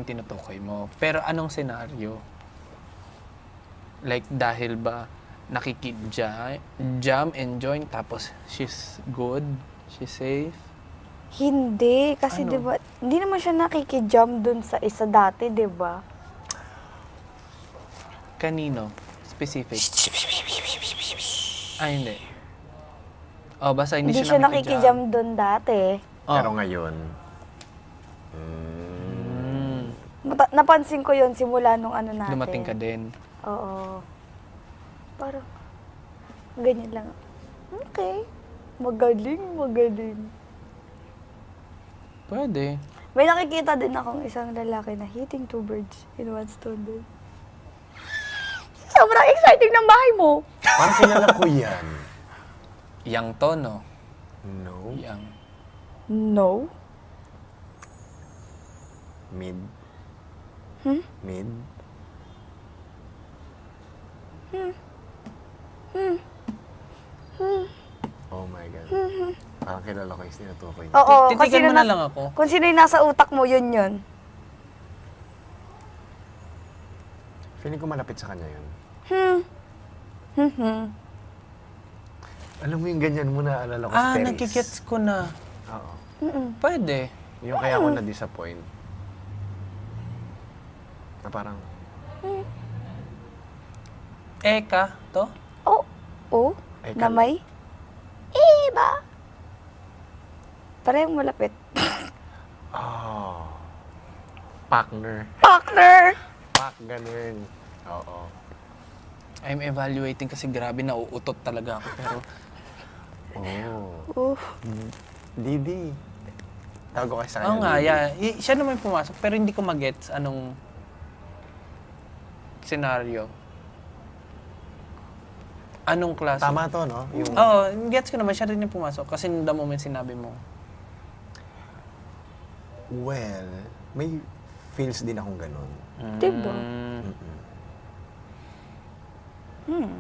yung tinutukoy mo. Pero anong senaryo? Like, dahil ba nakikijam and join, tapos she's good, she's safe? Hindi, kasi Ano? 'di ba, hindi naman siya nakikijump dun sa isa dati, 'di ba? Kanino? Specific? Ah, hindi. Oh, basta hindi Hindi siya siya nakikijump dun dati. Oh. Pero ngayon, Napansin ko 'yon simula nung ano natin. Dumating ka din. Oo. Parang ganyan lang. Okay. Magaling, magaling. Pwede. May nakikita din akong isang lalaki na hitting 2 birds in 1 stone din. Sobrang exciting ng bahay mo. parang kilala ko yan. Yang to, no? No? Yang. No? Mid? Hmm? Mid? Oh my God. Parang kilala ko yung tinutukoy. Oo. Titigan mo na lang ako. Kung sino yung nasa utak mo, yun yun. Feeling ko malapit sa kanya yun. Hmm. Alam mo yung ganyan mo na alala ko Ah, Paris. nagigets ko na. Oo. Pwede. Yung kaya ako na-disappoint. Na parang, Eka, to? Oh. Oh. Ay, Na may iba. Parehong malapit. oh, partner. Partner! Pak, ganun. Oo. I'm evaluating kasi grabe, nauutot talaga ako. Pero, Oh. Oh. Didi. Tawag ko kasi sa kanya. oo nga, Didi. yeah. Siya naman yung pumasok, pero hindi ko magets anong senaryo. Anong klase? Tama to, no? Yung, Oo, gets ko naman, siya rin yung pumasok. Kasi the moment sinabi mo, well, may feels din akong ganun. Diba?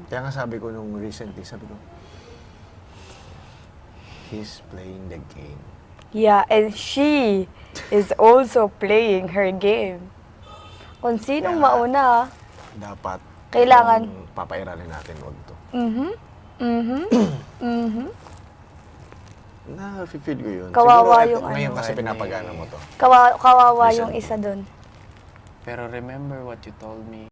Kaya nga sabi ko nung recently, sabi ko, he's playing the game. Yeah, and she is also playing her game. Kung sinong Kaya- mauna, Dapat, Kailangan- kung papairalin natin, wag to. Na-feel ko yun. Kawawa Siguro, yung ngayon ano. kasi pinapagana mo to. kawawa yung Recently. isa dun. pero remember what you told me.